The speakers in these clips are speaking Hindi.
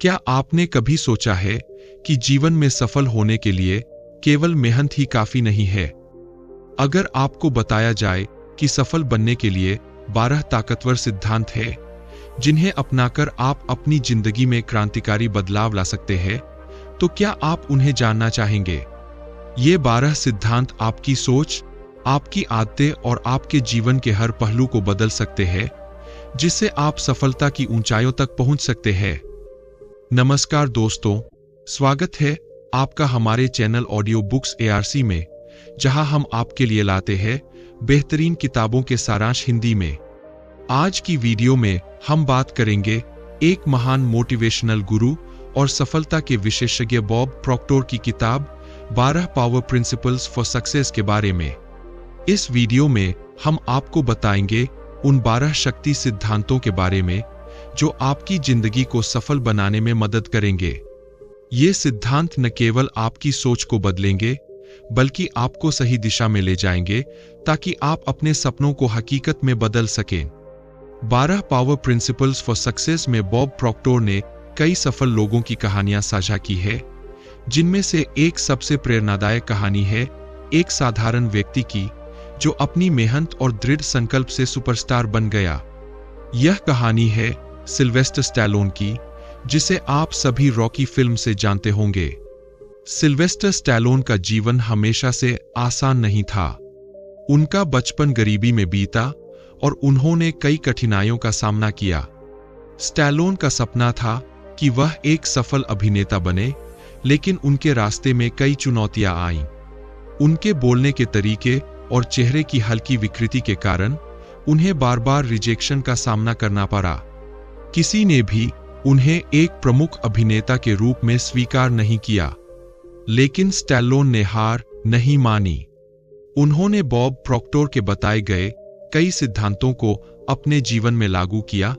क्या आपने कभी सोचा है कि जीवन में सफल होने के लिए केवल मेहनत ही काफी नहीं है? अगर आपको बताया जाए कि सफल बनने के लिए 12 ताकतवर सिद्धांत हैं, जिन्हें अपनाकर आप अपनी जिंदगी में क्रांतिकारी बदलाव ला सकते हैं, तो क्या आप उन्हें जानना चाहेंगे? ये 12 सिद्धांत आपकी सोच, आपकी आदतें और आपके जीवन के हर पहलू को बदल सकते हैं, जिससे आप सफलता की ऊंचाइयों तक पहुंच सकते हैं। नमस्कार दोस्तों, स्वागत है आपका हमारे चैनल ऑडियो बुक्स ARC में, जहां हम आपके लिए लाते हैं बेहतरीन किताबों के सारांश हिंदी में। आज की वीडियो में हम बात करेंगे एक महान मोटिवेशनल गुरु और सफलता के विशेषज्ञ बॉब प्रॉक्टर की किताब 12 पावर प्रिंसिपल्स फॉर सक्सेस के बारे में। इस वीडियो में हम आपको बताएंगे उन 12 शक्ति सिद्धांतों के बारे में जो आपकी जिंदगी को सफल बनाने में मदद करेंगे। ये सिद्धांत न केवल आपकी सोच को बदलेंगे, बल्कि आपको सही दिशा में ले जाएंगे ताकि आप अपने सपनों को हकीकत में बदल सकें। 12 पावर प्रिंसिपल्स फॉर सक्सेस में बॉब प्रॉक्टर ने कई सफल लोगों की कहानियां साझा की है, जिनमें से एक सबसे प्रेरणादायक कहानी है एक साधारण व्यक्ति की जो अपनी मेहनत और दृढ़ संकल्प से सुपरस्टार बन गया। यह कहानी है सिल्वेस्टर स्टैलोन की, जिसे आप सभी रॉकी फिल्म से जानते होंगे। सिल्वेस्टर स्टैलोन का जीवन हमेशा से आसान नहीं था। उनका बचपन गरीबी में बीता और उन्होंने कई कठिनाइयों का सामना किया। स्टैलोन का सपना था कि वह एक सफल अभिनेता बने, लेकिन उनके रास्ते में कई चुनौतियां आईं। उनके बोलने के तरीके और चेहरे की हल्की विकृति के कारण उन्हें बार बार रिजेक्शन का सामना करना पड़ा। किसी ने भी उन्हें एक प्रमुख अभिनेता के रूप में स्वीकार नहीं किया, लेकिन स्टैलोन ने हार नहीं मानी। उन्होंने बॉब प्रॉक्टर के बताए गए कई सिद्धांतों को अपने जीवन में लागू किया,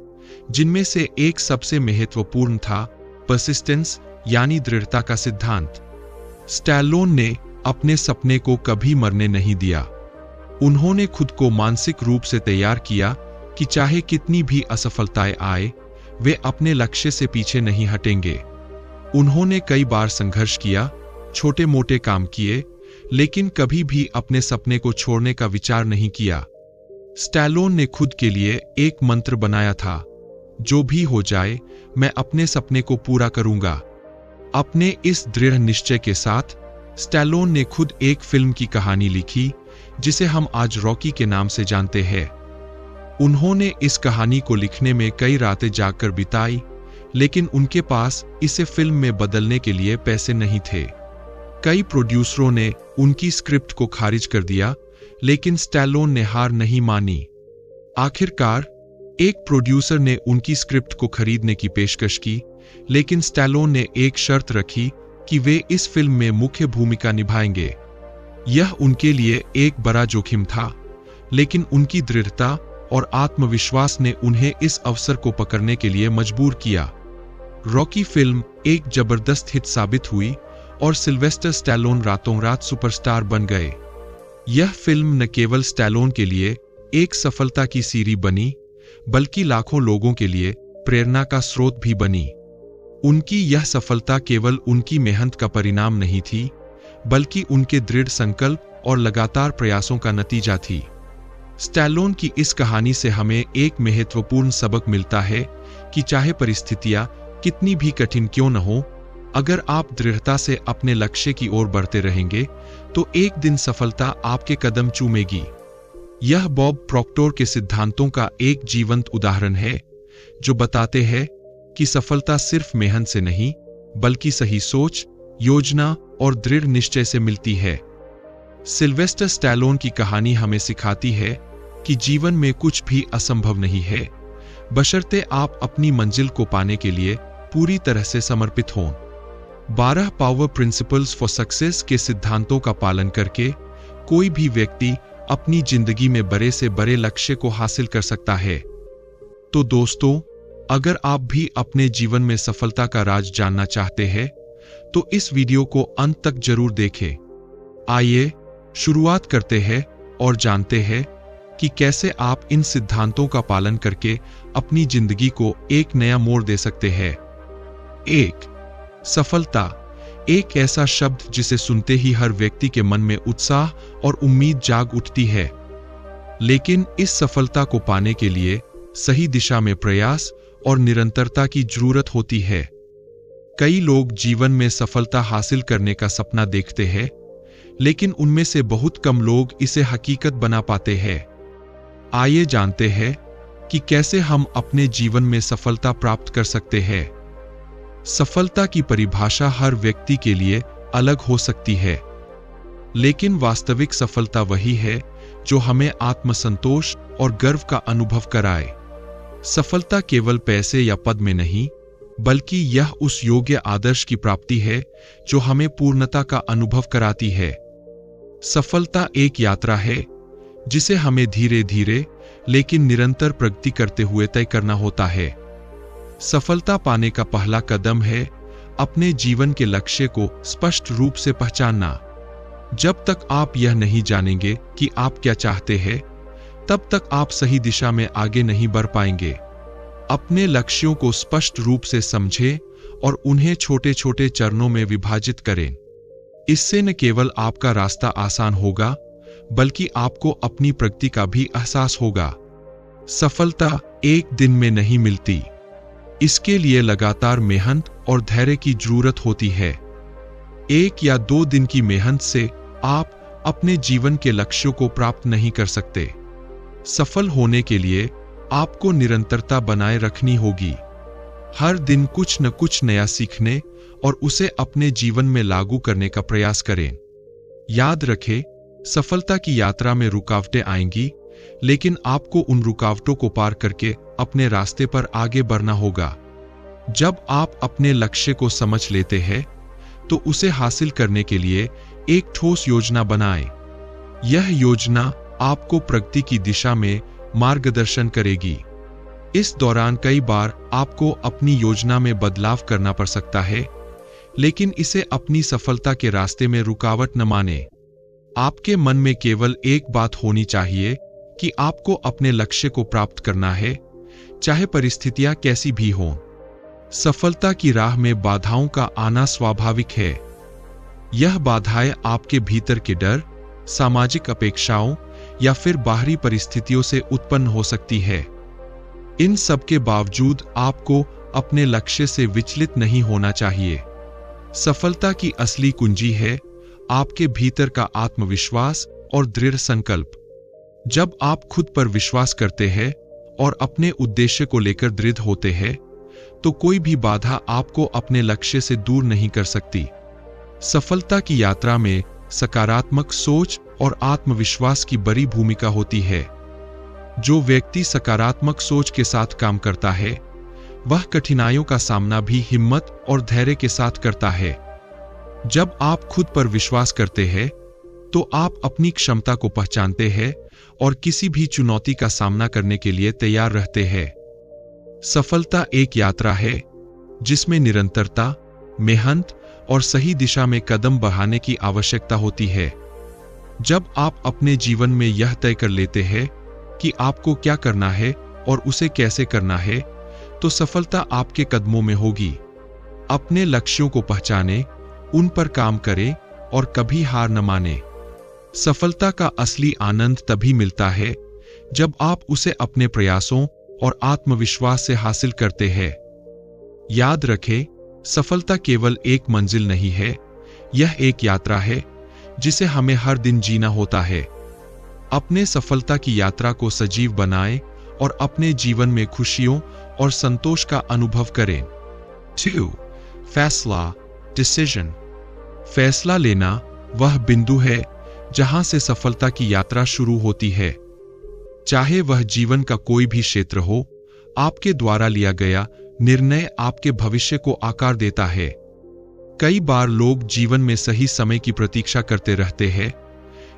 जिनमें से एक सबसे महत्वपूर्ण था परसिस्टेंस यानी दृढ़ता का सिद्धांत। स्टैलोन ने अपने सपने को कभी मरने नहीं दिया। उन्होंने खुद को मानसिक रूप से तैयार किया कि चाहे कितनी भी असफलताएं आए, वे अपने लक्ष्य से पीछे नहीं हटेंगे। उन्होंने कई बार संघर्ष किया, छोटे मोटे काम किए, लेकिन कभी भी अपने सपने को छोड़ने का विचार नहीं किया। स्टैलोन ने खुद के लिए एक मंत्र बनाया था, जो भी हो जाए मैं अपने सपने को पूरा करूंगा। अपने इस दृढ़ निश्चय के साथ स्टैलोन ने खुद एक फिल्म की कहानी लिखी, जिसे हम आज रॉकी के नाम से जानते हैं। उन्होंने इस कहानी को लिखने में कई रातें जागकर बिताई, लेकिन उनके पास इसे फिल्म में बदलने के लिए पैसे नहीं थे। कई प्रोड्यूसरों ने उनकी स्क्रिप्ट को खारिज कर दिया, लेकिन स्टैलोन ने हार नहीं मानी। आखिरकार एक प्रोड्यूसर ने उनकी स्क्रिप्ट को खरीदने की पेशकश की, लेकिन स्टैलोन ने एक शर्त रखी कि वे इस फिल्म में मुख्य भूमिका निभाएंगे। यह उनके लिए एक बड़ा जोखिम था, लेकिन उनकी दृढ़ता और आत्मविश्वास ने उन्हें इस अवसर को पकड़ने के लिए मजबूर किया। रॉकी फिल्म एक जबरदस्त हिट साबित हुई और सिल्वेस्टर स्टैलोन रातों रात सुपरस्टार बन गए। यह फिल्म न केवल स्टैलोन के लिए एक सफलता की सीढ़ी बनी, बल्कि लाखों लोगों के लिए प्रेरणा का स्रोत भी बनी। उनकी यह सफलता केवल उनकी मेहनत का परिणाम नहीं थी, बल्कि उनके दृढ़ संकल्प और लगातार प्रयासों का नतीजा थी। स्टैलोन की इस कहानी से हमें एक महत्वपूर्ण सबक मिलता है कि चाहे परिस्थितियां कितनी भी कठिन क्यों न हो, अगर आप दृढ़ता से अपने लक्ष्य की ओर बढ़ते रहेंगे, तो एक दिन सफलता आपके कदम चूमेगी। यह बॉब प्रॉक्टर के सिद्धांतों का एक जीवंत उदाहरण है, जो बताते हैं कि सफलता सिर्फ मेहनत से नहीं, बल्कि सही सोच, योजना और दृढ़ निश्चय से मिलती है। सिल्वेस्टर स्टैलोन की कहानी हमें सिखाती है कि जीवन में कुछ भी असंभव नहीं है, बशर्ते आप अपनी मंजिल को पाने के लिए पूरी तरह से समर्पित हों। 12 पावर प्रिंसिपल्स फॉर सक्सेस के सिद्धांतों का पालन करके कोई भी व्यक्ति अपनी जिंदगी में बड़े से बड़े लक्ष्य को हासिल कर सकता है। तो दोस्तों, अगर आप भी अपने जीवन में सफलता का राज जानना चाहते हैं, तो इस वीडियो को अंत तक जरूर देखें। आइए शुरुआत करते हैं और जानते हैं कि कैसे आप इन सिद्धांतों का पालन करके अपनी जिंदगी को एक नया मोड़ दे सकते हैं। एक, सफलता एक ऐसा शब्द जिसे सुनते ही हर व्यक्ति के मन में उत्साह और उम्मीद जाग उठती है। लेकिन इस सफलता को पाने के लिए सही दिशा में प्रयास और निरंतरता की जरूरत होती है। कई लोग जीवन में सफलता हासिल करने का सपना देखते हैं, लेकिन उनमें से बहुत कम लोग इसे हकीकत बना पाते हैं। आइए जानते हैं कि कैसे हम अपने जीवन में सफलता प्राप्त कर सकते हैं। सफलता की परिभाषा हर व्यक्ति के लिए अलग हो सकती है, लेकिन वास्तविक सफलता वही है जो हमें आत्मसंतोष और गर्व का अनुभव कराए। सफलता केवल पैसे या पद में नहीं, बल्कि यह उस योग्य आदर्श की प्राप्ति है जो हमें पूर्णता का अनुभव कराती है। सफलता एक यात्रा है जिसे हमें धीरे धीरे लेकिन निरंतर प्रगति करते हुए तय करना होता है। सफलता पाने का पहला कदम है अपने जीवन के लक्ष्य को स्पष्ट रूप से पहचानना। जब तक आप यह नहीं जानेंगे कि आप क्या चाहते हैं, तब तक आप सही दिशा में आगे नहीं बढ़ पाएंगे। अपने लक्ष्यों को स्पष्ट रूप से समझें और उन्हें छोटे छोटे चरणों में विभाजित करें। इससे न केवल आपका रास्ता आसान होगा, बल्कि आपको अपनी प्रगति का भी एहसास होगा। सफलता एक दिन में नहीं मिलती, इसके लिए लगातार मेहनत और धैर्य की जरूरत होती है। 1 या 2 दिन की मेहनत से आप अपने जीवन के लक्ष्यों को प्राप्त नहीं कर सकते। सफल होने के लिए आपको निरंतरता बनाए रखनी होगी। हर दिन कुछ न कुछ नया सीखने और उसे अपने जीवन में लागू करने का प्रयास करें। याद रखें, सफलता की यात्रा में रुकावटें आएंगी, लेकिन आपको उन रुकावटों को पार करके अपने रास्ते पर आगे बढ़ना होगा। जब आप अपने लक्ष्य को समझ लेते हैं, तो उसे हासिल करने के लिए एक ठोस योजना बनाएं। यह योजना आपको प्रगति की दिशा में मार्गदर्शन करेगी। इस दौरान कई बार आपको अपनी योजना में बदलाव करना पड़ सकता है, लेकिन इसे अपनी सफलता के रास्ते में रुकावट न माने। आपके मन में केवल एक बात होनी चाहिए कि आपको अपने लक्ष्य को प्राप्त करना है, चाहे परिस्थितियां कैसी भी हों। सफलता की राह में बाधाओं का आना स्वाभाविक है। यह बाधाएं आपके भीतर के डर, सामाजिक अपेक्षाओं या फिर बाहरी परिस्थितियों से उत्पन्न हो सकती है। इन सब के बावजूद आपको अपने लक्ष्य से विचलित नहीं होना चाहिए। सफलता की असली कुंजी है आपके भीतर का आत्मविश्वास और दृढ़ संकल्प। जब आप खुद पर विश्वास करते हैं और अपने उद्देश्य को लेकर दृढ़ होते हैं, तो कोई भी बाधा आपको अपने लक्ष्य से दूर नहीं कर सकती। सफलता की यात्रा में सकारात्मक सोच और आत्मविश्वास की बड़ी भूमिका होती है। जो व्यक्ति सकारात्मक सोच के साथ काम करता है, वह कठिनाइयों का सामना भी हिम्मत और धैर्य के साथ करता है। जब आप खुद पर विश्वास करते हैं, तो आप अपनी क्षमता को पहचानते हैं और किसी भी चुनौती का सामना करने के लिए तैयार रहते हैं। सफलता एक यात्रा है जिसमें निरंतरता, मेहनत और सही दिशा में कदम बढ़ाने की आवश्यकता होती है। जब आप अपने जीवन में यह तय कर लेते हैं कि आपको क्या करना है और उसे कैसे करना है, तो सफलता आपके कदमों में होगी। अपने लक्ष्यों को पहचानें, उन पर काम करें और कभी हार न मानें। सफलता का असली आनंद तभी मिलता है जब आप उसे अपने प्रयासों और आत्मविश्वास से हासिल करते हैं। याद रखें, सफलता केवल एक मंजिल नहीं है, यह एक यात्रा है जिसे हमें हर दिन जीना होता है। अपने सफलता की यात्रा को सजीव बनाएं और अपने जीवन में खुशियों और संतोष का अनुभव करें। 2. फैसला, डिसीजन। फैसला लेना वह बिंदु है जहां से सफलता की यात्रा शुरू होती है। चाहे वह जीवन का कोई भी क्षेत्र हो, आपके द्वारा लिया गया निर्णय आपके भविष्य को आकार देता है। कई बार लोग जीवन में सही समय की प्रतीक्षा करते रहते हैं,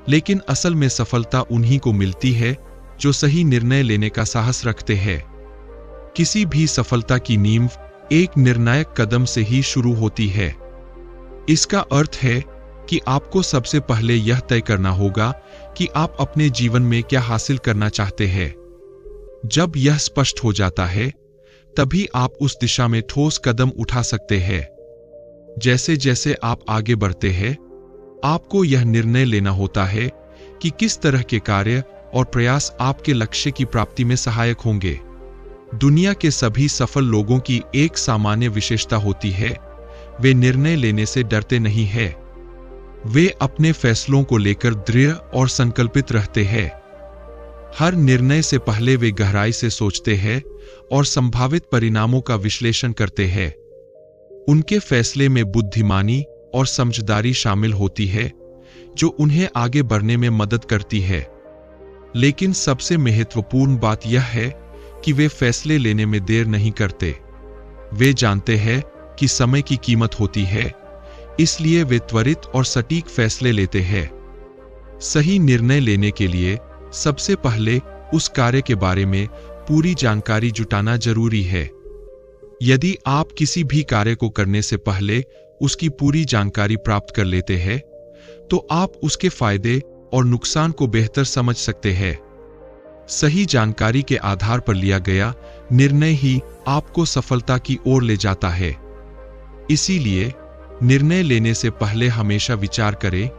लेकिन असल में सफलता उन्हीं को मिलती है जो सही निर्णय लेने का साहस रखते हैं। किसी भी सफलता की नींव एक निर्णायक कदम से ही शुरू होती है। इसका अर्थ है कि आपको सबसे पहले यह तय करना होगा कि आप अपने जीवन में क्या हासिल करना चाहते हैं। जब यह स्पष्ट हो जाता है, तभी आप उस दिशा में ठोस कदम उठा सकते हैं। जैसे जैसे आप आगे बढ़ते हैं, आपको यह निर्णय लेना होता है कि किस तरह के कार्य और प्रयास आपके लक्ष्य की प्राप्ति में सहायक होंगे। दुनिया के सभी सफल लोगों की एक सामान्य विशेषता होती है, वे निर्णय लेने से डरते नहीं हैं। वे अपने फैसलों को लेकर दृढ़ और संकल्पित रहते हैं। हर निर्णय से पहले वे गहराई से सोचते हैं और संभावित परिणामों का विश्लेषण करते हैं। उनके फैसले में बुद्धिमानी और समझदारी शामिल होती है, जो उन्हें आगे बढ़ने में मदद करती है। लेकिन सबसे महत्वपूर्ण बात यह है कि वे फैसले लेने में देर नहीं करते। वे जानते हैं कि समय की कीमत होती है, इसलिए वे त्वरित और सटीक फैसले लेते हैं। सही निर्णय लेने के लिए सबसे पहले उस कार्य के बारे में पूरी जानकारी जुटाना जरूरी है। यदि आप किसी भी कार्य को करने से पहले उसकी पूरी जानकारी प्राप्त कर लेते हैं, तो आप उसके फायदे और नुकसान को बेहतर समझ सकते हैं। सही जानकारी के आधार पर लिया गया निर्णय ही आपको सफलता की ओर ले जाता है। इसीलिए निर्णय लेने से पहले हमेशा विचार करें,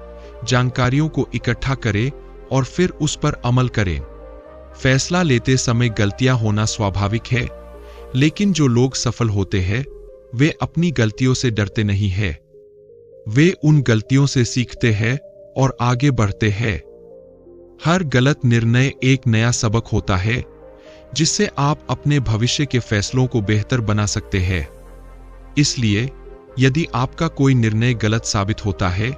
जानकारियों को इकट्ठा करें और फिर उस पर अमल करें। फैसला लेते समय गलतियां होना स्वाभाविक है, लेकिन जो लोग सफल होते हैं वे अपनी गलतियों से डरते नहीं हैं। वे उन गलतियों से सीखते हैं और आगे बढ़ते हैं। हर गलत निर्णय एक नया सबक होता है, जिससे आप अपने भविष्य के फैसलों को बेहतर बना सकते हैं। इसलिए यदि आपका कोई निर्णय गलत साबित होता है,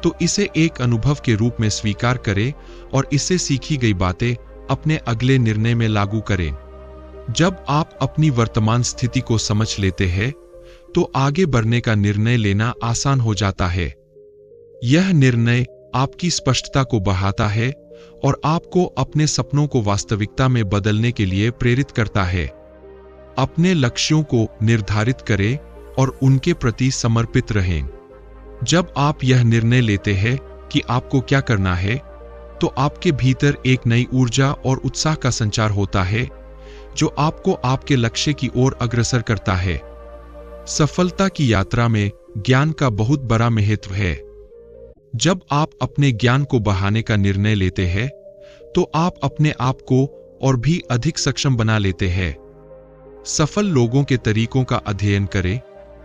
तो इसे एक अनुभव के रूप में स्वीकार करें और इससे सीखी गई बातें अपने अगले निर्णय में लागू करें। जब आप अपनी वर्तमान स्थिति को समझ लेते हैं, तो आगे बढ़ने का निर्णय लेना आसान हो जाता है। यह निर्णय आपकी स्पष्टता को बढ़ाता है और आपको अपने सपनों को वास्तविकता में बदलने के लिए प्रेरित करता है। अपने लक्ष्यों को निर्धारित करें और उनके प्रति समर्पित रहें। जब आप यह निर्णय लेते हैं कि आपको क्या करना है, तो आपके भीतर एक नई ऊर्जा और उत्साह का संचार होता है, जो आपको आपके लक्ष्य की ओर अग्रसर करता है। सफलता की यात्रा में ज्ञान का बहुत बड़ा महत्व है। जब आप अपने ज्ञान को बढ़ाने का निर्णय लेते हैं, तो आप अपने आप को और भी अधिक सक्षम बना लेते हैं। सफल लोगों के तरीकों का अध्ययन करें,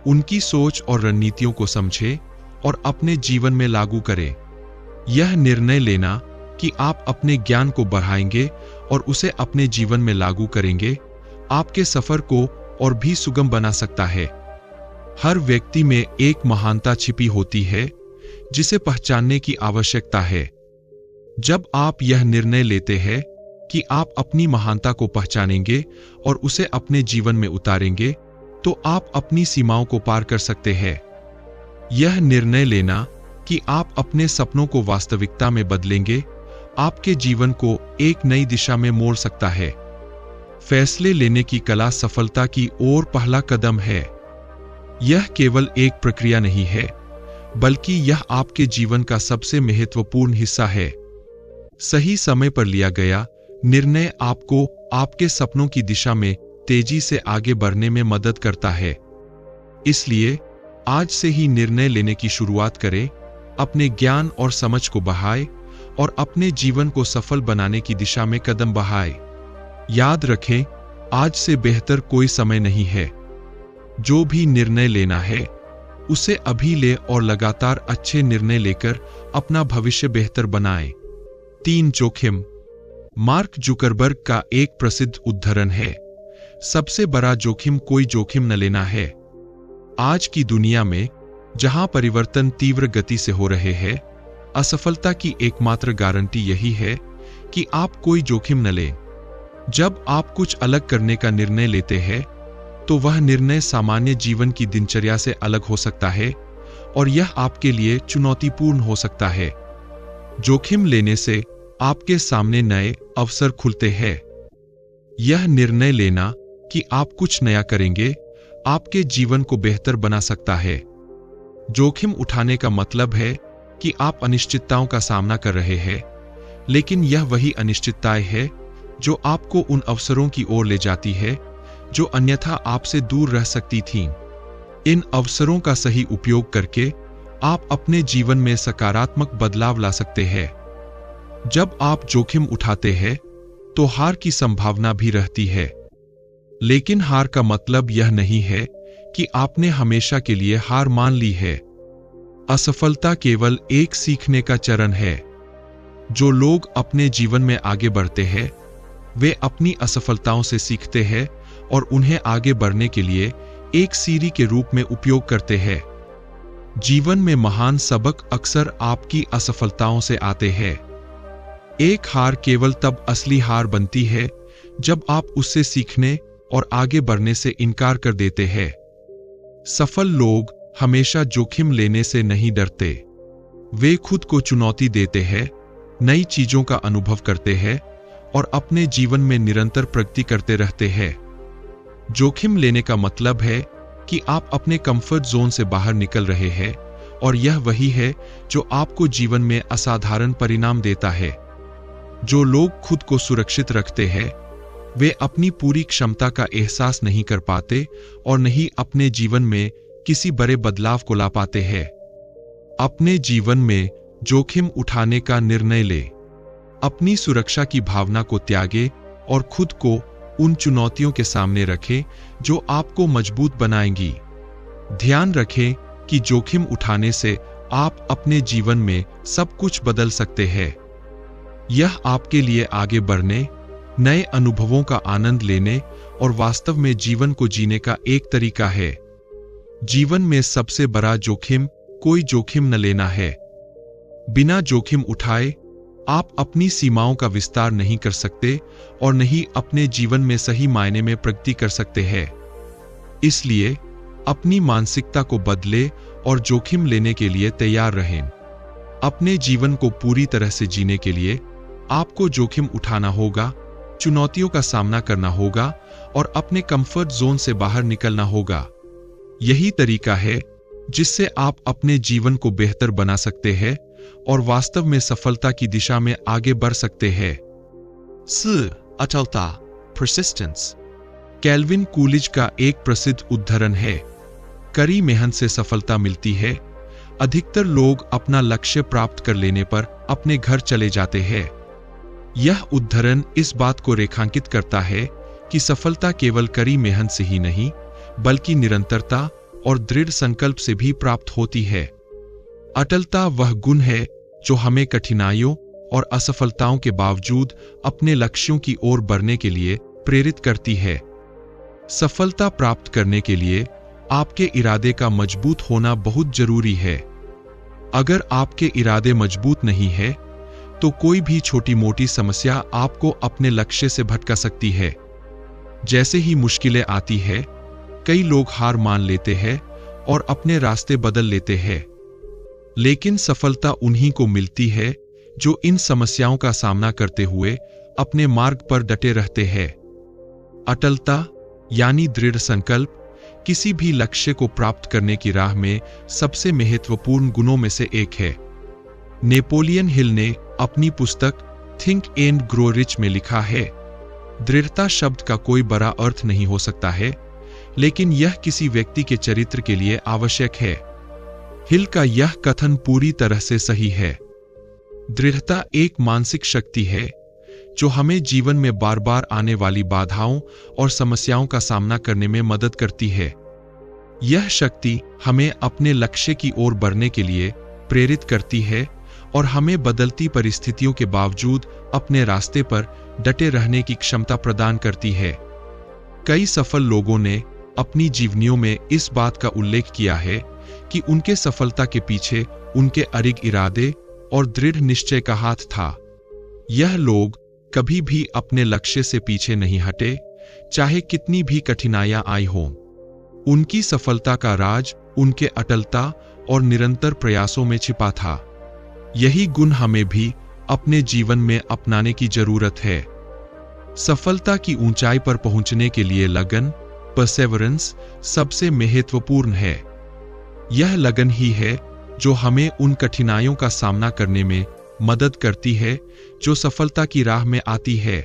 उनकी सोच और रणनीतियों को समझें और अपने जीवन में लागू करें। यह निर्णय लेना कि आप अपने ज्ञान को बढ़ाएंगे और उसे अपने जीवन में लागू करेंगे, आपके सफर को और भी सुगम बना सकता है। हर व्यक्ति में एक महानता छिपी होती है, जिसे पहचानने की आवश्यकता है। जब आप यह निर्णय लेते हैं कि आप अपनी महानता को पहचानेंगे और उसे अपने जीवन में उतारेंगे, तो आप अपनी सीमाओं को पार कर सकते हैं। यह निर्णय लेना कि आप अपने सपनों को वास्तविकता में बदलेंगे, आपके जीवन को एक नई दिशा में मोड़ सकता है। फैसले लेने की कला सफलता की ओर पहला कदम है। यह केवल एक प्रक्रिया नहीं है, बल्कि यह आपके जीवन का सबसे महत्वपूर्ण हिस्सा है। सही समय पर लिया गया निर्णय आपको आपके सपनों की दिशा में तेजी से आगे बढ़ने में मदद करता है। इसलिए आज से ही निर्णय लेने की शुरुआत करें, अपने ज्ञान और समझ को बढ़ाएं और अपने जीवन को सफल बनाने की दिशा में कदम बढ़ाएं। याद रखें, आज से बेहतर कोई समय नहीं है। जो भी निर्णय लेना है, उसे अभी ले और लगातार अच्छे निर्णय लेकर अपना भविष्य बेहतर बनाएं। 3 जोखिम। मार्क जुकरबर्ग का एक प्रसिद्ध उद्धरण है, सबसे बड़ा जोखिम कोई जोखिम न लेना है। आज की दुनिया में, जहां परिवर्तन तीव्र गति से हो रहे हैं, असफलता की एकमात्र गारंटी यही है कि आप कोई जोखिम न लें। जब आप कुछ अलग करने का निर्णय लेते हैं, तो वह निर्णय सामान्य जीवन की दिनचर्या से अलग हो सकता है और यह आपके लिए चुनौतीपूर्ण हो सकता है। जोखिम लेने से आपके सामने नए अवसर खुलते हैं। यह निर्णय लेना कि आप कुछ नया करेंगे, आपके जीवन को बेहतर बना सकता है। जोखिम उठाने का मतलब है कि आप अनिश्चितताओं का सामना कर रहे हैं, लेकिन यह वही अनिश्चितताएं है जो आपको उन अवसरों की ओर ले जाती है जो अन्यथा आपसे दूर रह सकती थीं। इन अवसरों का सही उपयोग करके आप अपने जीवन में सकारात्मक बदलाव ला सकते हैं। जब आप जोखिम उठाते हैं तो हार की संभावना भी रहती है, लेकिन हार का मतलब यह नहीं है कि आपने हमेशा के लिए हार मान ली है। असफलता केवल एक सीखने का चरण है। जो लोग अपने जीवन में आगे बढ़ते हैं वे अपनी असफलताओं से सीखते हैं और उन्हें आगे बढ़ने के लिए एक सीढ़ी के रूप में उपयोग करते हैं। जीवन में महान सबक अक्सर आपकी असफलताओं से आते हैं। एक हार केवल तब असली हार बनती है जब आप उससे सीखने और आगे बढ़ने से इनकार कर देते हैं। सफल लोग हमेशा जोखिम लेने से नहीं डरते। वे खुद को चुनौती देते हैं, नई चीजों का अनुभव करते हैं और अपने जीवन में निरंतर प्रगति करते रहते हैं। जोखिम लेने का मतलब है कि आप अपने कंफर्ट जोन से बाहर निकल रहे हैं, और यह वही है जो आपको जीवन में असाधारण परिणाम देता है। जो लोग खुद को सुरक्षित रखते हैं वे अपनी पूरी क्षमता का एहसास नहीं कर पाते और नहीं अपने जीवन में किसी बड़े बदलाव को ला पाते हैं। अपने जीवन में जोखिम उठाने का निर्णय ले। अपनी सुरक्षा की भावना को त्यागे और खुद को उन चुनौतियों के सामने रखें जो आपको मजबूत बनाएंगी। ध्यान रखें कि जोखिम उठाने से आप अपने जीवन में सब कुछ बदल सकते हैं। यह आपके लिए आगे बढ़ने, नए अनुभवों का आनंद लेने और वास्तव में जीवन को जीने का एक तरीका है। जीवन में सबसे बड़ा जोखिम कोई जोखिम न लेना है। बिना जोखिम उठाए आप अपनी सीमाओं का विस्तार नहीं कर सकते और नहीं अपने जीवन में सही मायने में प्रगति कर सकते हैं। इसलिए अपनी मानसिकता को बदले और जोखिम लेने के लिए तैयार रहें। अपने जीवन को पूरी तरह से जीने के लिए आपको जोखिम उठाना होगा, चुनौतियों का सामना करना होगा और अपने कंफर्ट जोन से बाहर निकलना होगा। यही तरीका है जिससे आप अपने जीवन को बेहतर बना सकते हैं और वास्तव में सफलता की दिशा में आगे बढ़ सकते हैं। अटलता, परसिस्टेंस, कैल्विन कूलिज का एक प्रसिद्ध उद्धरण है। कड़ी मेहनत से सफलता मिलती है। अधिकतर लोग अपना लक्ष्य प्राप्त कर लेने पर अपने घर चले जाते हैं। यह उद्धरण इस बात को रेखांकित करता है कि सफलता केवल कड़ी मेहनत से ही नहीं बल्कि निरंतरता और दृढ़ संकल्प से भी प्राप्त होती है। अटलता वह गुण है जो हमें कठिनाइयों और असफलताओं के बावजूद अपने लक्ष्यों की ओर बढ़ने के लिए प्रेरित करती है। सफलता प्राप्त करने के लिए आपके इरादे का मजबूत होना बहुत जरूरी है। अगर आपके इरादे मजबूत नहीं है तो कोई भी छोटी मोटी समस्या आपको अपने लक्ष्य से भटका सकती है। जैसे ही मुश्किलें आती है, कई लोग हार मान लेते हैं और अपने रास्ते बदल लेते हैं। लेकिन सफलता उन्हीं को मिलती है जो इन समस्याओं का सामना करते हुए अपने मार्ग पर डटे रहते हैं। अटलता यानी दृढ़ संकल्प किसी भी लक्ष्य को प्राप्त करने की राह में सबसे महत्वपूर्ण गुणों में से एक है। नेपोलियन हिल ने अपनी पुस्तक थिंक एंड ग्रो रिच में लिखा है, दृढ़ता शब्द का कोई बड़ा अर्थ नहीं हो सकता है, लेकिन यह किसी व्यक्ति के चरित्र के लिए आवश्यक है। हिल का यह कथन पूरी तरह से सही है। दृढ़ता एक मानसिक शक्ति है जो हमें जीवन में बार बार आने वाली बाधाओं और समस्याओं का सामना करने में मदद करती है। यह शक्ति हमें अपने लक्ष्य की ओर बढ़ने के लिए प्रेरित करती है और हमें बदलती परिस्थितियों के बावजूद अपने रास्ते पर डटे रहने की क्षमता प्रदान करती है। कई सफल लोगों ने अपनी जीवनियों में इस बात का उल्लेख किया है कि उनके सफलता के पीछे उनके अडिग इरादे और दृढ़ निश्चय का हाथ था। यह लोग कभी भी अपने लक्ष्य से पीछे नहीं हटे, चाहे कितनी भी कठिनाइयां आई हों। उनकी सफलता का राज उनके अटलता और निरंतर प्रयासों में छिपा था। यही गुण हमें भी अपने जीवन में अपनाने की जरूरत है। सफलता की ऊंचाई पर पहुंचने के लिए लगन, परसेवरेंस सबसे महत्वपूर्ण है। यह लगन ही है जो हमें उन कठिनाइयों का सामना करने में मदद करती है जो सफलता की राह में आती है।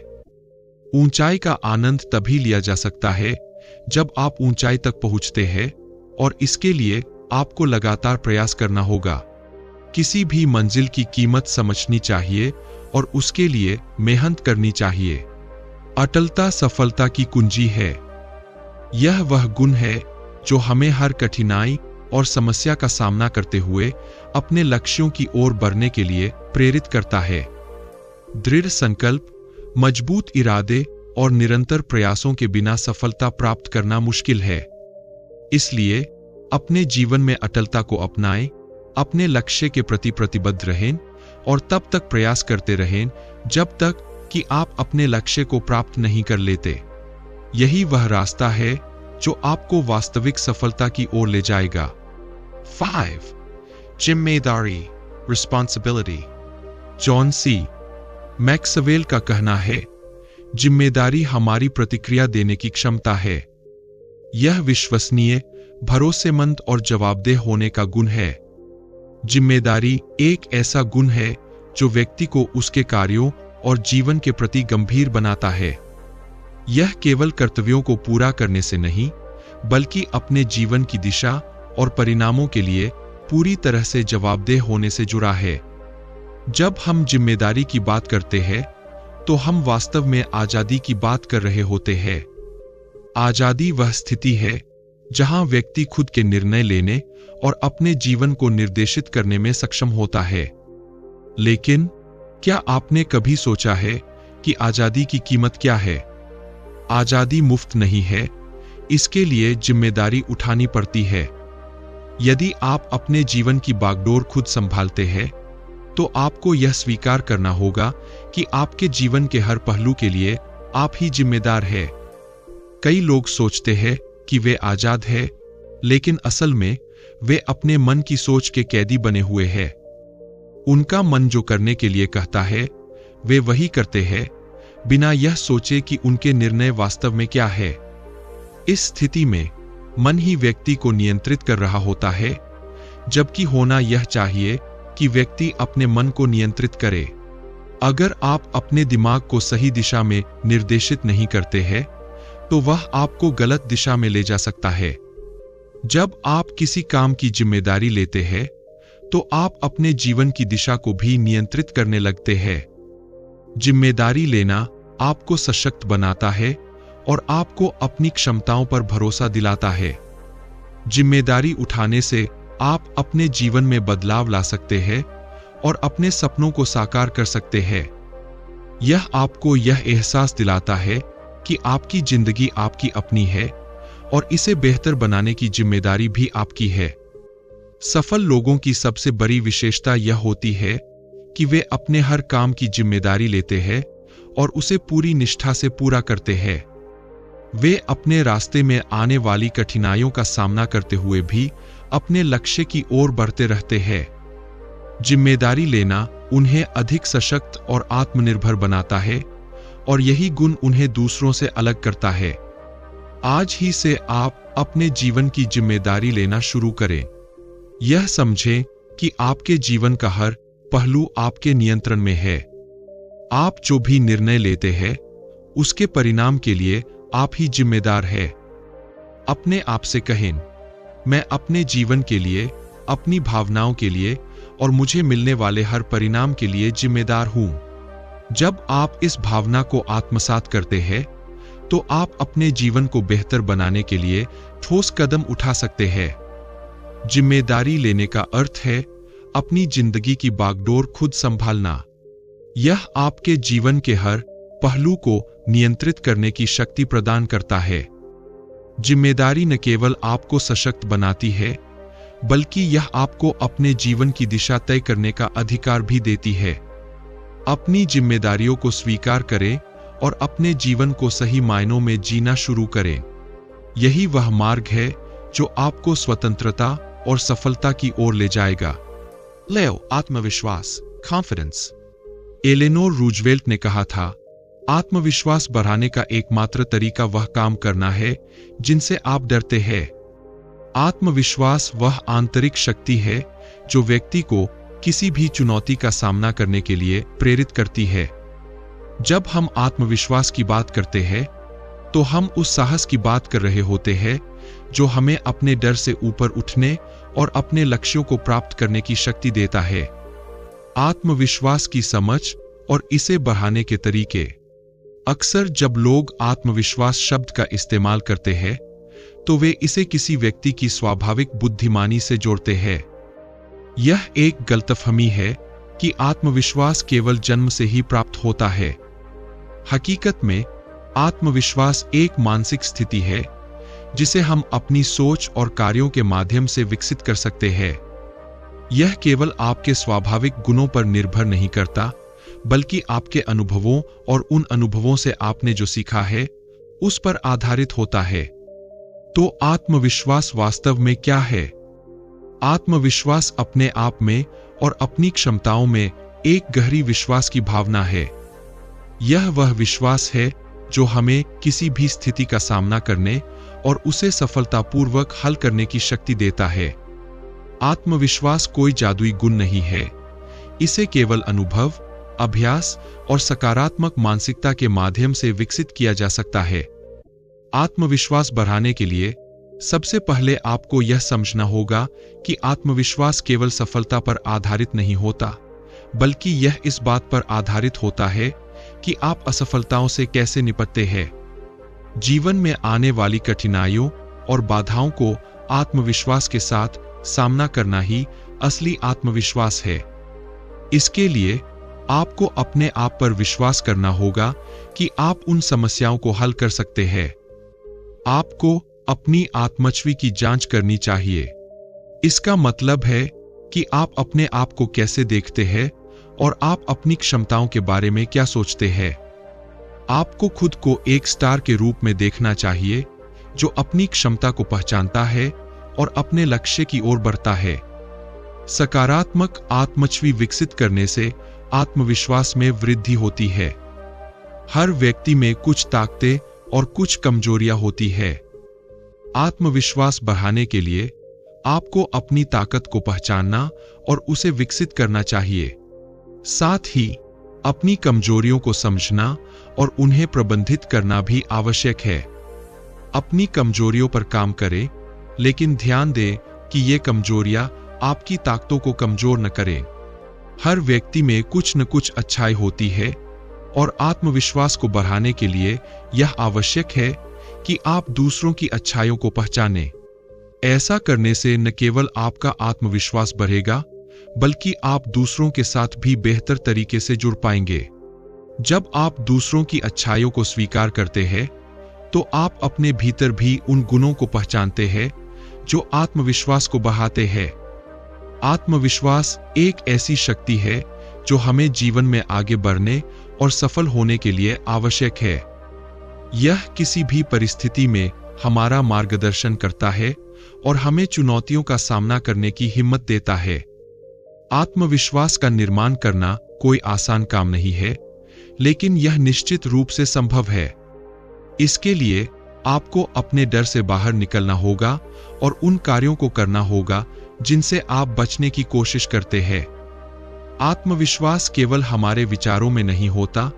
ऊंचाई का आनंद तभी लिया जा सकता है जब आप ऊंचाई तक पहुंचते हैं, और इसके लिए आपको लगातार प्रयास करना होगा। किसी भी मंजिल की कीमत समझनी चाहिए और उसके लिए मेहनत करनी चाहिए। अटलता सफलता की कुंजी है। यह वह गुण है जो हमें हर कठिनाई और समस्या का सामना करते हुए अपने लक्ष्यों की ओर बढ़ने के लिए प्रेरित करता है। दृढ़ संकल्प, मजबूत इरादे और निरंतर प्रयासों के बिना सफलता प्राप्त करना मुश्किल है। इसलिए अपने जीवन में अटलता को अपनाएं, अपने लक्ष्य के प्रति प्रतिबद्ध रहें और तब तक प्रयास करते रहें जब तक कि आप अपने लक्ष्य को प्राप्त नहीं कर लेते। यही वह रास्ता है जो आपको वास्तविक सफलता की ओर ले जाएगा। 5. जिम्मेदारी, रिस्पॉन्सिबिलिटी। जॉन सी मैक्सवेल का कहना है, जिम्मेदारी हमारी प्रतिक्रिया देने की क्षमता है। यह विश्वसनीय, भरोसेमंद और जवाबदेह होने का गुण है। जिम्मेदारी एक ऐसा गुण है जो व्यक्ति को उसके कार्यों और जीवन के प्रति गंभीर बनाता है। यह केवल कर्तव्यों को पूरा करने से नहीं, बल्कि अपने जीवन की दिशा और परिणामों के लिए पूरी तरह से जवाबदेह होने से जुड़ा है। जब हम जिम्मेदारी की बात करते हैं, तो हम वास्तव में आजादी की बात कर रहे होते हैं। आजादी वह स्थिति है जहां व्यक्ति खुद के निर्णय लेने और अपने जीवन को निर्देशित करने में सक्षम होता है। लेकिन क्या आपने कभी सोचा है कि आजादी की कीमत क्या है? आजादी मुफ्त नहीं है, इसके लिए जिम्मेदारी उठानी पड़ती है। यदि आप अपने जीवन की बागडोर खुद संभालते हैं, तो आपको यह स्वीकार करना होगा कि आपके जीवन के हर पहलू के लिए आप ही जिम्मेदार हैं। कई लोग सोचते हैं कि वे आजाद हैं, लेकिन असल में वे अपने मन की सोच के कैदी बने हुए हैं। उनका मन जो करने के लिए कहता है, वे वही करते हैं, बिना यह सोचे कि उनके निर्णय वास्तव में क्या है। इस स्थिति में मन ही व्यक्ति को नियंत्रित कर रहा होता है, जबकि होना यह चाहिए कि व्यक्ति अपने मन को नियंत्रित करे। अगर आप अपने दिमाग को सही दिशा में निर्देशित नहीं करते हैं, तो वह आपको गलत दिशा में ले जा सकता है। जब आप किसी काम की जिम्मेदारी लेते हैं, तो आप अपने जीवन की दिशा को भी नियंत्रित करने लगते हैं। जिम्मेदारी लेना आपको सशक्त बनाता है और आपको अपनी क्षमताओं पर भरोसा दिलाता है। जिम्मेदारी उठाने से आप अपने जीवन में बदलाव ला सकते हैं और अपने सपनों को साकार कर सकते हैं। यह आपको यह एहसास दिलाता है कि आपकी जिंदगी आपकी अपनी है और इसे बेहतर बनाने की जिम्मेदारी भी आपकी है। सफल लोगों की सबसे बड़ी विशेषता यह होती है कि वे अपने हर काम की जिम्मेदारी लेते हैं और उसे पूरी निष्ठा से पूरा करते हैं। वे अपने रास्ते में आने वाली कठिनाइयों का सामना करते हुए भी अपने लक्ष्य की ओर बढ़ते रहते हैं। जिम्मेदारी लेना उन्हें अधिक सशक्त और आत्मनिर्भर बनाता है और यही गुण उन्हें दूसरों से अलग करता है। आज ही से आप अपने जीवन की जिम्मेदारी लेना शुरू करें। यह समझें कि आपके जीवन का हर पहलू आपके नियंत्रण में है। आप जो भी निर्णय लेते हैं, उसके परिणाम के लिए आप ही जिम्मेदार हैं। अपने आप से कहें, मैं अपने जीवन के लिए, अपनी भावनाओं के लिए और मुझे मिलने वाले हर परिणाम के लिए जिम्मेदार हूं। जब आप इस भावना को आत्मसात करते हैं, तो आप अपने जीवन को बेहतर बनाने के लिए ठोस कदम उठा सकते हैं। जिम्मेदारी लेने का अर्थ है अपनी जिंदगी की बागडोर खुद संभालना। यह आपके जीवन के हर पहलू को नियंत्रित करने की शक्ति प्रदान करता है। जिम्मेदारी न केवल आपको सशक्त बनाती है, बल्कि यह आपको अपने जीवन की दिशा तय करने का अधिकार भी देती है। अपनी जिम्मेदारियों को स्वीकार करें और अपने जीवन को सही मायनों में जीना शुरू करें। यही वह मार्ग है जो आपको स्वतंत्रता और सफलता की ओर ले जाएगा। लेओ, आत्मविश्वास, कॉन्फिडेंस। एलेनोर रूजवेल्ट ने कहा था, आत्मविश्वास बढ़ाने का एकमात्र तरीका वह काम करना है जिनसे आप डरते हैं। आत्मविश्वास वह आंतरिक शक्ति है जो व्यक्ति को किसी भी चुनौती का सामना करने के लिए प्रेरित करती है। जब हम आत्मविश्वास की बात करते हैं, तो हम उस साहस की बात कर रहे होते हैं जो हमें अपने डर से ऊपर उठने और अपने लक्ष्यों को प्राप्त करने की शक्ति देता है। आत्मविश्वास की समझ और इसे बढ़ाने के तरीके। अक्सर जब लोग आत्मविश्वास शब्द का इस्तेमाल करते हैं तो वे इसे किसी व्यक्ति की स्वाभाविक बुद्धिमानी से जोड़ते हैं। यह एक गलतफहमी है कि आत्मविश्वास केवल जन्म से ही प्राप्त होता है। हकीकत में आत्मविश्वास एक मानसिक स्थिति है जिसे हम अपनी सोच और कार्यों के माध्यम से विकसित कर सकते हैं। यह केवल आपके स्वाभाविक गुणों पर निर्भर नहीं करता, बल्कि आपके अनुभवों और उन अनुभवों से आपने जो सीखा है उस पर आधारित होता है। तो आत्मविश्वास वास्तव में क्या है? आत्मविश्वास अपने आप में और अपनी क्षमताओं में एक गहरी विश्वास की भावना है। यह वह विश्वास है जो हमें किसी भी स्थिति का सामना करने और उसे सफलतापूर्वक हल करने की शक्ति देता है। आत्मविश्वास कोई जादुई गुण नहीं है। इसे केवल अनुभव, अभ्यास और सकारात्मक मानसिकता के माध्यम से विकसित किया जा सकता है। आत्मविश्वास बढ़ाने के लिए सबसे पहले आपको यह समझना होगा कि आत्मविश्वास केवल सफलता पर आधारित नहीं होता, बल्कि यह इस बात पर आधारित होता है कि आप असफलताओं से कैसे निपटते हैं। जीवन में आने वाली कठिनाइयों और बाधाओं को आत्मविश्वास के साथ सामना करना ही असली आत्मविश्वास है। इसके लिए आपको अपने आप पर विश्वास करना होगा कि आप उन समस्याओं को हल कर सकते हैं। आपको अपनी आत्मछवि की जांच करनी चाहिए। इसका मतलब है कि आप अपने आप को कैसे देखते हैं और आप अपनी क्षमताओं के बारे में क्या सोचते हैं। आपको खुद को एक स्टार के रूप में देखना चाहिए जो अपनी क्षमता को पहचानता है और अपने लक्ष्य की ओर बढ़ता है। सकारात्मक आत्मछवि विकसित करने से आत्मविश्वास में वृद्धि होती है। हर व्यक्ति में कुछ ताकतें और कुछ कमजोरियां होती है। आत्मविश्वास बढ़ाने के लिए आपको अपनी ताकत को पहचानना और उसे विकसित करना चाहिए। साथ ही अपनी कमजोरियों को समझना और उन्हें प्रबंधित करना भी आवश्यक है। अपनी कमजोरियों पर काम करें, लेकिन ध्यान दें कि ये कमजोरियां आपकी ताकतों को कमजोर न करें। हर व्यक्ति में कुछ न कुछ अच्छाई होती है और आत्मविश्वास को बढ़ाने के लिए यह आवश्यक है कि आप दूसरों की अच्छाइयों को पहचानें। ऐसा करने से न केवल आपका आत्मविश्वास बढ़ेगा, बल्कि आप दूसरों के साथ भी बेहतर तरीके से जुड़ पाएंगे। जब आप दूसरों की अच्छाइयों को स्वीकार करते हैं, तो आप अपने भीतर भी उन गुणों को पहचानते हैं जो आत्मविश्वास को बढ़ाते हैं। आत्मविश्वास एक ऐसी शक्ति है जो हमें जीवन में आगे बढ़ने और सफल होने के लिए आवश्यक है। यह किसी भी परिस्थिति में हमारा मार्गदर्शन करता है और हमें चुनौतियों का सामना करने की हिम्मत देता है। आत्मविश्वास का निर्माण करना कोई आसान काम नहीं है, लेकिन यह निश्चित रूप से संभव है। इसके लिए आपको अपने डर से बाहर निकलना होगा और उन कार्यों को करना होगा जिनसे आप बचने की कोशिश करते हैं। आत्मविश्वास केवल हमारे विचारों में नहीं होता,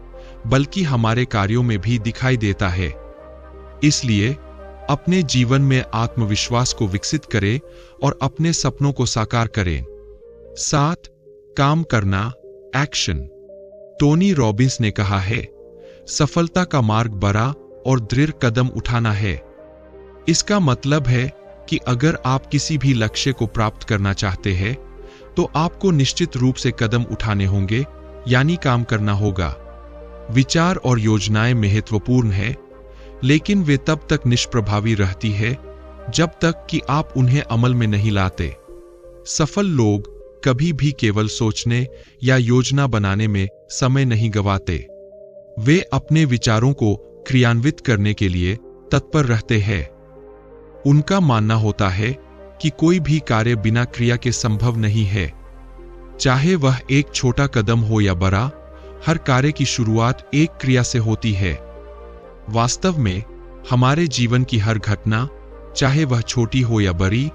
बल्कि हमारे कार्यों में भी दिखाई देता है। इसलिए अपने जीवन में आत्मविश्वास को विकसित करें और अपने सपनों को साकार करें। 7. काम करना, एक्शन। टोनी रॉबिन्स ने कहा है, सफलता का मार्ग बड़ा और दृढ़ कदम उठाना है। इसका मतलब है कि अगर आप किसी भी लक्ष्य को प्राप्त करना चाहते हैं, तो आपको निश्चित रूप से कदम उठाने होंगे, यानी काम करना होगा। विचार और योजनाएं महत्वपूर्ण है, लेकिन वे तब तक निष्प्रभावी रहती है जब तक कि आप उन्हें अमल में नहीं लाते। सफल लोग कभी भी केवल सोचने या योजना बनाने में समय नहीं गंवाते। वे अपने विचारों को क्रियान्वित करने के लिए तत्पर रहते हैं। उनका मानना होता है कि कोई भी कार्य बिना क्रिया के संभव नहीं है। चाहे वह एक छोटा कदम हो या बड़ा, हर कार्य की शुरुआत एक क्रिया से होती है। वास्तव में हमारे जीवन की हर घटना, चाहे वह छोटी हो या बड़ी,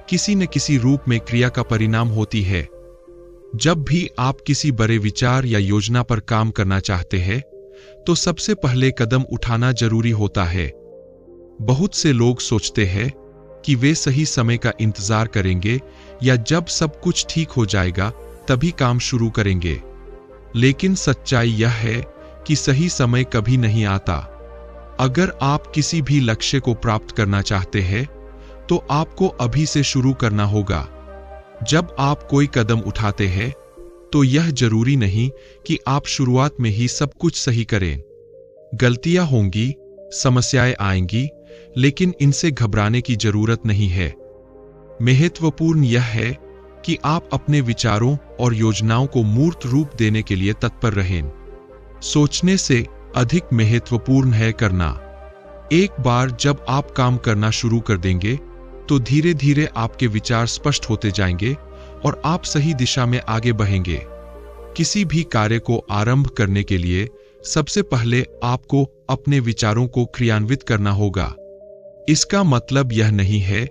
किसी न किसी रूप में क्रिया का परिणाम होती है। जब भी आप किसी बड़े विचार या योजना पर काम करना चाहते हैं, तो सबसे पहले कदम उठाना जरूरी होता है। बहुत से लोग सोचते हैं कि वे सही समय का इंतजार करेंगे या जब सब कुछ ठीक हो जाएगा तभी काम शुरू करेंगे। लेकिन सच्चाई यह है कि सही समय कभी नहीं आता। अगर आप किसी भी लक्ष्य को प्राप्त करना चाहते हैं तो आपको अभी से शुरू करना होगा। जब आप कोई कदम उठाते हैं तो यह जरूरी नहीं कि आप शुरुआत में ही सब कुछ सही करें। गलतियां होंगी, समस्याएं आएंगी, लेकिन इनसे घबराने की जरूरत नहीं है। महत्वपूर्ण यह है कि आप अपने विचारों और योजनाओं को मूर्त रूप देने के लिए तत्पर रहें। सोचने से अधिक महत्वपूर्ण है करना। एक बार जब आप काम करना शुरू कर देंगे तो धीरे धीरे आपके विचार स्पष्ट होते जाएंगे और आप सही दिशा में आगे बढ़ेंगे। किसी भी कार्य को आरंभ करने के लिए सबसे पहले आपको अपने विचारों को क्रियान्वित करना होगा। इसका मतलब यह नहीं है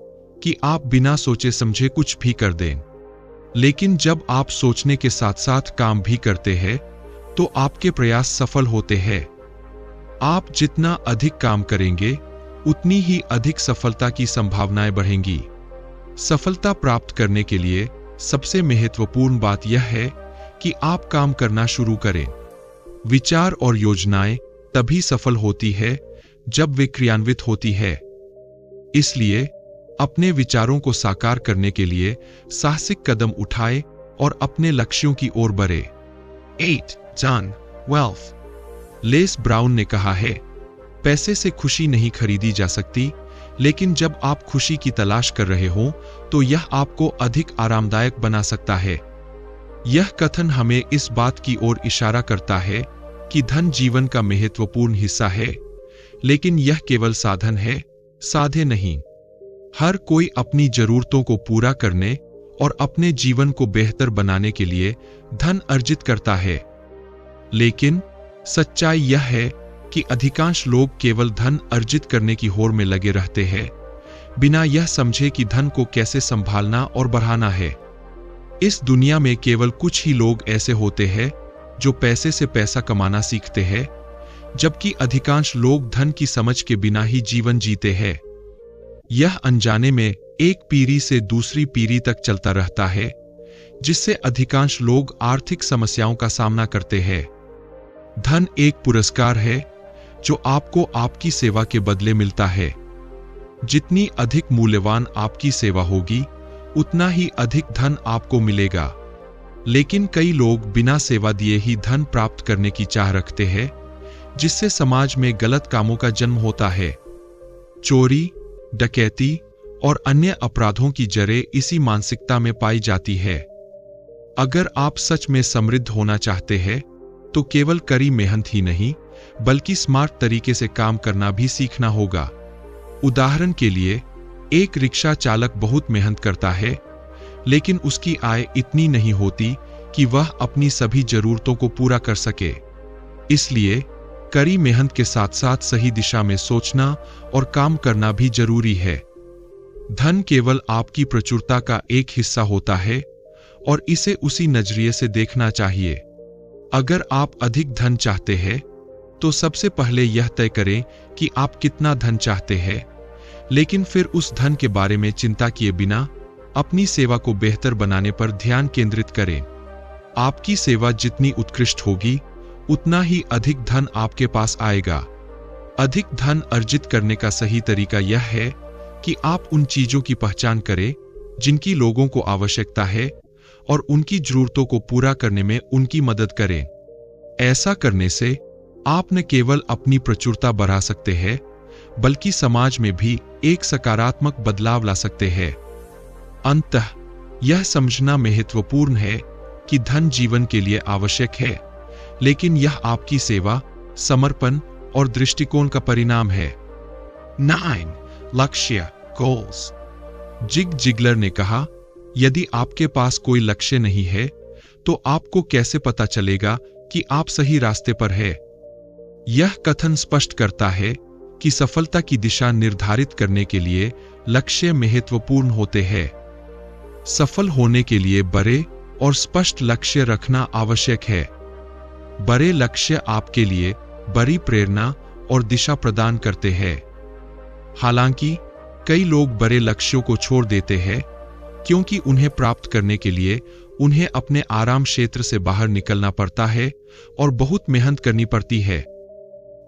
कि आप बिना सोचे समझे कुछ भी कर दें, लेकिन जब आप सोचने के साथ साथ काम भी करते हैं तो आपके प्रयास सफल होते हैं। आप जितना अधिक काम करेंगे उतनी ही अधिक सफलता की संभावनाएं बढ़ेंगी। सफलता प्राप्त करने के लिए सबसे महत्वपूर्ण बात यह है कि आप काम करना शुरू करें। विचार और योजनाएं तभी सफल होती है जब वे क्रियान्वित होती है। इसलिए अपने विचारों को साकार करने के लिए साहसिक कदम उठाएं और अपने लक्ष्यों की ओर बढ़े। 8. Done. Wealth. लेस ब्राउन ने कहा है, पैसे से खुशी नहीं खरीदी जा सकती, लेकिन जब आप खुशी की तलाश कर रहे हो तो यह आपको अधिक आरामदायक बना सकता है। यह कथन हमें इस बात की ओर इशारा करता है कि धन जीवन का महत्वपूर्ण हिस्सा है, लेकिन यह केवल साधन है, साधे नहीं। हर कोई अपनी जरूरतों को पूरा करने और अपने जीवन को बेहतर बनाने के लिए धन अर्जित करता है। लेकिन सच्चाई यह है कि अधिकांश लोग केवल धन अर्जित करने की होड़ में लगे रहते हैं, बिना यह समझे कि धन को कैसे संभालना और बढ़ाना है। इस दुनिया में केवल कुछ ही लोग ऐसे होते हैं जो पैसे से पैसा कमाना सीखते हैं, जबकि अधिकांश लोग धन की समझ के बिना ही जीवन जीते हैं। यह अनजाने में एक पीढ़ी से दूसरी पीढ़ी तक चलता रहता है, जिससे अधिकांश लोग आर्थिक समस्याओं का सामना करते हैं। धन एक पुरस्कार है जो आपको आपकी सेवा के बदले मिलता है। जितनी अधिक मूल्यवान आपकी सेवा होगी, उतना ही अधिक धन आपको मिलेगा। लेकिन कई लोग बिना सेवा दिए ही धन प्राप्त करने की चाह रखते हैं, जिससे समाज में गलत कामों का जन्म होता है। चोरी, डकैती और अन्य अपराधों की जड़ें इसी मानसिकता में पाई जाती है। अगर आप सच में समृद्ध होना चाहते हैं तो केवल कड़ी मेहनत ही नहीं, बल्कि स्मार्ट तरीके से काम करना भी सीखना होगा। उदाहरण के लिए, एक रिक्शा चालक बहुत मेहनत करता है, लेकिन उसकी आय इतनी नहीं होती कि वह अपनी सभी जरूरतों को पूरा कर सके। इसलिए कड़ी मेहनत के साथ साथ सही दिशा में सोचना और काम करना भी जरूरी है। धन केवल आपकी प्रचुरता का एक हिस्सा होता है और इसे उसी नजरिए से देखना चाहिए। अगर आप अधिक धन चाहते हैं तो सबसे पहले यह तय करें कि आप कितना धन चाहते हैं, लेकिन फिर उस धन के बारे में चिंता किए बिना अपनी सेवा को बेहतर बनाने पर ध्यान केंद्रित करें। आपकी सेवा जितनी उत्कृष्ट होगी, उतना ही अधिक धन आपके पास आएगा। अधिक धन अर्जित करने का सही तरीका यह है कि आप उन चीजों की पहचान करें जिनकी लोगों को आवश्यकता है और उनकी जरूरतों को पूरा करने में उनकी मदद करें। ऐसा करने से आप न केवल अपनी प्रचुरता बढ़ा सकते हैं, बल्कि समाज में भी एक सकारात्मक बदलाव ला सकते हैं। अंततः यह समझना महत्वपूर्ण है कि धन जीवन के लिए आवश्यक है, लेकिन यह आपकी सेवा, समर्पण और दृष्टिकोण का परिणाम है। 9. लक्ष्य, गोल्स। जिग जिगलर ने कहा, यदि आपके पास कोई लक्ष्य नहीं है तो आपको कैसे पता चलेगा कि आप सही रास्ते पर हैं? यह कथन स्पष्ट करता है कि सफलता की दिशा निर्धारित करने के लिए लक्ष्य महत्वपूर्ण होते हैं। सफल होने के लिए बड़े और स्पष्ट लक्ष्य रखना आवश्यक है। बड़े लक्ष्य आपके लिए बड़ी प्रेरणा और दिशा प्रदान करते हैं। हालांकि कई लोग बड़े लक्ष्यों को छोड़ देते हैं क्योंकि उन्हें प्राप्त करने के लिए उन्हें अपने आराम क्षेत्र से बाहर निकलना पड़ता है और बहुत मेहनत करनी पड़ती है।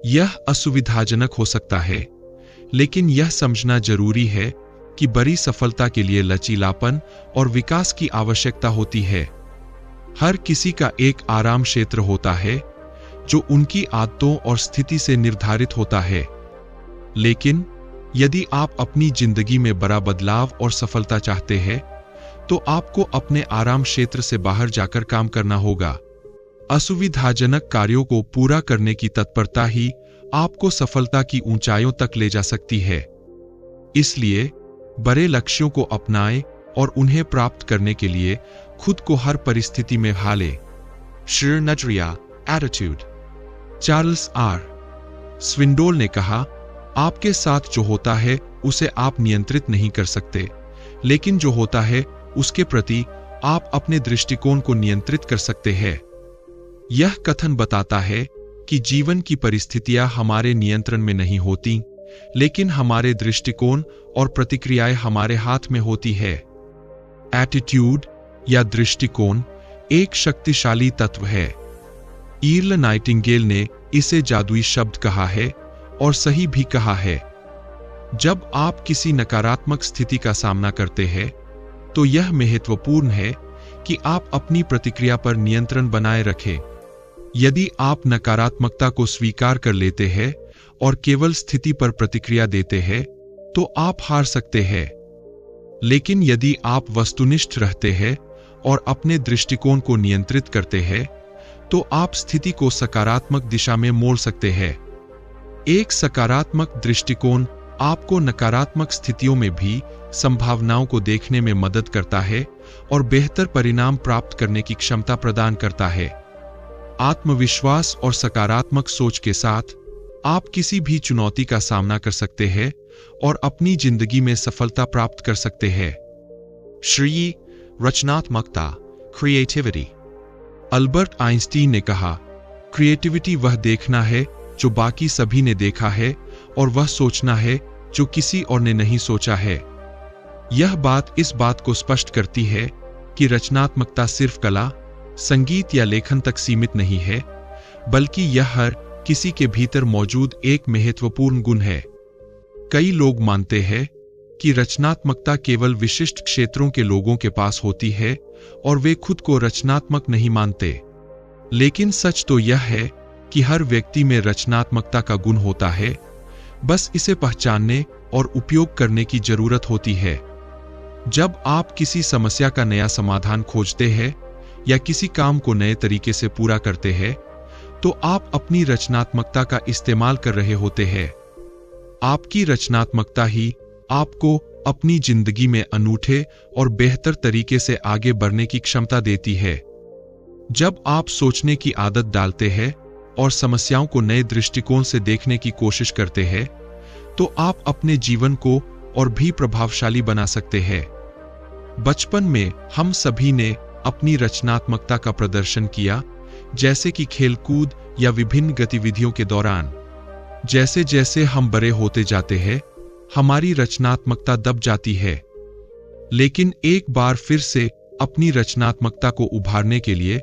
यह असुविधाजनक हो सकता है, लेकिन यह समझना जरूरी है कि बड़ी सफलता के लिए लचीलापन और विकास की आवश्यकता होती है। हर किसी का एक आराम क्षेत्र होता है जो उनकी आदतों और स्थिति से निर्धारित होता है। लेकिन यदि आप अपनी जिंदगी में बड़ा बदलाव और सफलता चाहते हैं, तो आपको अपने आराम क्षेत्र से बाहर जाकर काम करना होगा। असुविधाजनक कार्यों को पूरा करने की तत्परता ही आपको सफलता की ऊंचाइयों तक ले जा सकती है। इसलिए बड़े लक्ष्यों को अपनाएं और उन्हें प्राप्त करने के लिए खुद को हर परिस्थिति में ढालें। श्री नजरिया एटीट्यूड। चार्ल्स आर स्विंडोल ने कहा, आपके साथ जो होता है उसे आप नियंत्रित नहीं कर सकते, लेकिन जो होता है उसके प्रति आप अपने दृष्टिकोण को नियंत्रित कर सकते हैं। यह कथन बताता है कि जीवन की परिस्थितियां हमारे नियंत्रण में नहीं होती, लेकिन हमारे दृष्टिकोण और प्रतिक्रियाएं हमारे हाथ में होती है। एटीट्यूड या दृष्टिकोण एक शक्तिशाली तत्व है। ईर्ल नाइटिंगेल ने इसे जादुई शब्द कहा है और सही भी कहा है। जब आप किसी नकारात्मक स्थिति का सामना करते हैं, तो यह महत्वपूर्ण है कि आप अपनी प्रतिक्रिया पर नियंत्रण बनाए रखें। यदि आप नकारात्मकता को स्वीकार कर लेते हैं और केवल स्थिति पर प्रतिक्रिया देते हैं, तो आप हार सकते हैं। लेकिन यदि आप वस्तुनिष्ठ रहते हैं और अपने दृष्टिकोण को नियंत्रित करते हैं, तो आप स्थिति को सकारात्मक दिशा में मोड़ सकते हैं। एक सकारात्मक दृष्टिकोण आपको नकारात्मक स्थितियों में भी संभावनाओं को देखने में मदद करता है और बेहतर परिणाम प्राप्त करने की क्षमता प्रदान करता है। आत्मविश्वास और सकारात्मक सोच के साथ आप किसी भी चुनौती का सामना कर सकते हैं और अपनी जिंदगी में सफलता प्राप्त कर सकते हैं। श्री रचनात्मकता क्रिएटिविटी। अल्बर्ट आइंस्टीन ने कहा, क्रिएटिविटी वह देखना है जो बाकी सभी ने देखा है और वह सोचना है जो किसी और ने नहीं सोचा है। यह बात इस बात को स्पष्ट करती है कि रचनात्मकता सिर्फ कला, संगीत या लेखन तक सीमित नहीं है, बल्कि यह हर किसी के भीतर मौजूद एक महत्वपूर्ण गुण है। कई लोग मानते हैं कि रचनात्मकता केवल विशिष्ट क्षेत्रों के लोगों के पास होती है और वे खुद को रचनात्मक नहीं मानते। लेकिन सच तो यह है कि हर व्यक्ति में रचनात्मकता का गुण होता है, बस इसे पहचानने और उपयोग करने की जरूरत होती है। जब आप किसी समस्या का नया समाधान खोजते हैं या किसी काम को नए तरीके से पूरा करते हैं, तो आप अपनी रचनात्मकता का इस्तेमाल कर रहे होते हैं। आपकी रचनात्मकता ही आपको अपनी जिंदगी में अनूठे और बेहतर तरीके से आगे बढ़ने की क्षमता देती है। जब आप सोचने की आदत डालते हैं और समस्याओं को नए दृष्टिकोण से देखने की कोशिश करते हैं, तो आप अपने जीवन को और भी प्रभावशाली बना सकते हैं। बचपन में हम सभी ने अपनी रचनात्मकता का प्रदर्शन किया, जैसे कि खेलकूद या विभिन्न गतिविधियों के दौरान। जैसे जैसे हम बड़े होते जाते हैं, हमारी रचनात्मकता दब जाती है। लेकिन एक बार फिर से अपनी रचनात्मकता को उभारने के लिए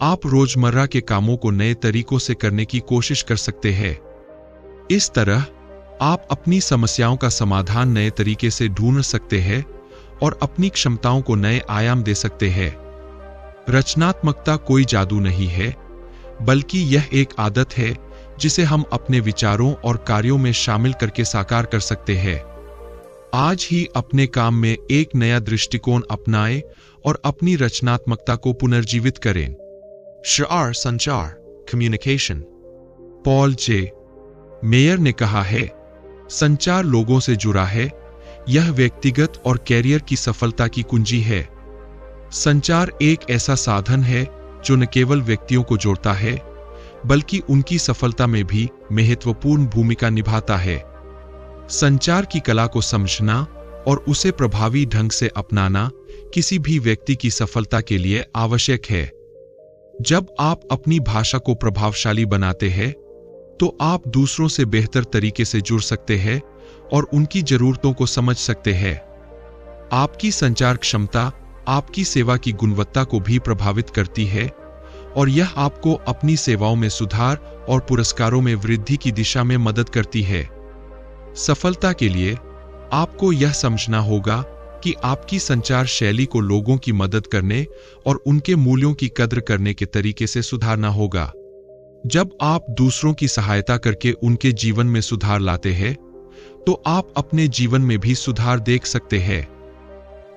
आप रोजमर्रा के कामों को नए तरीकों से करने की कोशिश कर सकते हैं। इस तरह आप अपनी समस्याओं का समाधान नए तरीके से ढूंढ सकते हैं और अपनी क्षमताओं को नए आयाम दे सकते हैं। रचनात्मकता कोई जादू नहीं है, बल्कि यह एक आदत है जिसे हम अपने विचारों और कार्यों में शामिल करके साकार कर सकते हैं। आज ही अपने काम में एक नया दृष्टिकोण अपनाएं और अपनी रचनात्मकता को पुनर्जीवित करें। शार संचार कम्युनिकेशन। पॉल जे मेयर ने कहा है, संचार लोगों से जुड़ा है, यह व्यक्तिगत और कैरियर की सफलता की कुंजी है। संचार एक ऐसा साधन है जो न केवल व्यक्तियों को जोड़ता है, बल्कि उनकी सफलता में भी महत्वपूर्ण भूमिका निभाता है। संचार की कला को समझना और उसे प्रभावी ढंग से अपनाना किसी भी व्यक्ति की सफलता के लिए आवश्यक है। जब आप अपनी भाषा को प्रभावशाली बनाते हैं, तो आप दूसरों से बेहतर तरीके से जुड़ सकते हैं और उनकी जरूरतों को समझ सकते हैं। आपकी संचार क्षमता आपकी सेवा की गुणवत्ता को भी प्रभावित करती है और यह आपको अपनी सेवाओं में सुधार और पुरस्कारों में वृद्धि की दिशा में मदद करती है। सफलता के लिए आपको यह समझना होगा कि आपकी संचार शैली को लोगों की मदद करने और उनके मूल्यों की कद्र करने के तरीके से सुधारना होगा। जब आप दूसरों की सहायता करके उनके जीवन में सुधार लाते हैं, तो आप अपने जीवन में भी सुधार देख सकते हैं।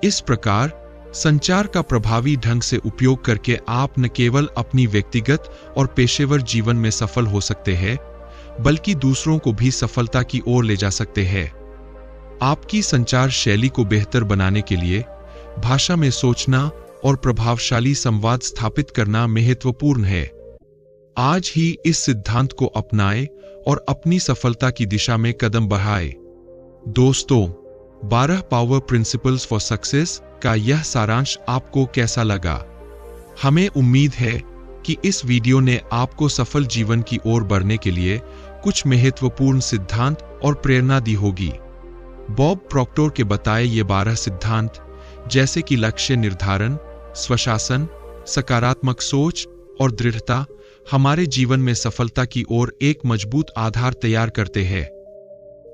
इस प्रकार संचार का प्रभावी ढंग से उपयोग करके आप न केवल अपनी व्यक्तिगत और पेशेवर जीवन में सफल हो सकते हैं, बल्कि दूसरों को भी सफलता की ओर ले जा सकते हैं। आपकी संचार शैली को बेहतर बनाने के लिए भाषा में सोचना और प्रभावशाली संवाद स्थापित करना महत्वपूर्ण है। आज ही इस सिद्धांत को अपनाएं और अपनी सफलता की दिशा में कदम बढ़ाएं। दोस्तों, 12 पावर प्रिंसिपल्स फॉर सक्सेस का यह सारांश आपको कैसा लगा? हमें उम्मीद है कि इस वीडियो ने आपको सफल जीवन की ओर बढ़ने के लिए कुछ महत्वपूर्ण सिद्धांत और प्रेरणा दी होगी। बॉब प्रॉक्टर के बताए ये 12 सिद्धांत, जैसे कि लक्ष्य निर्धारण, स्वशासन, सकारात्मक सोच और दृढ़ता, हमारे जीवन में सफलता की ओर एक मजबूत आधार तैयार करते हैं।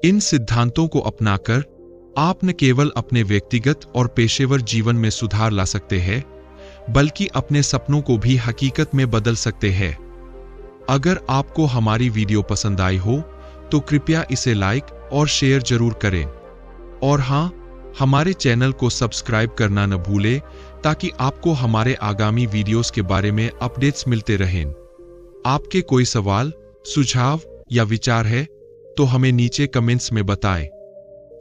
इन सिद्धांतों को अपनाकर आप न केवल अपने व्यक्तिगत और पेशेवर जीवन में सुधार ला सकते हैं, बल्कि अपने सपनों को भी हकीकत में बदल सकते हैं। अगर आपको हमारी वीडियो पसंद आई हो, तो कृपया इसे लाइक और शेयर जरूर करें। और हां, हमारे चैनल को सब्सक्राइब करना न भूलें, ताकि आपको हमारे आगामी वीडियोस के बारे में अपडेट्स मिलते रहें। आपके कोई सवाल, सुझाव या विचार है, तो हमें नीचे कमेंट्स में बताएं।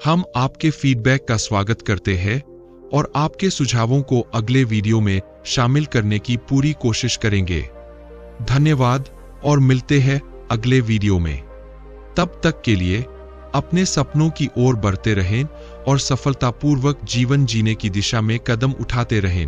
हम आपके फीडबैक का स्वागत करते हैं और आपके सुझावों को अगले वीडियो में शामिल करने की पूरी कोशिश करेंगे। धन्यवाद और मिलते हैं अगले वीडियो में। तब तक के लिए अपने सपनों की ओर बढ़ते रहें और सफलतापूर्वक जीवन जीने की दिशा में कदम उठाते रहें।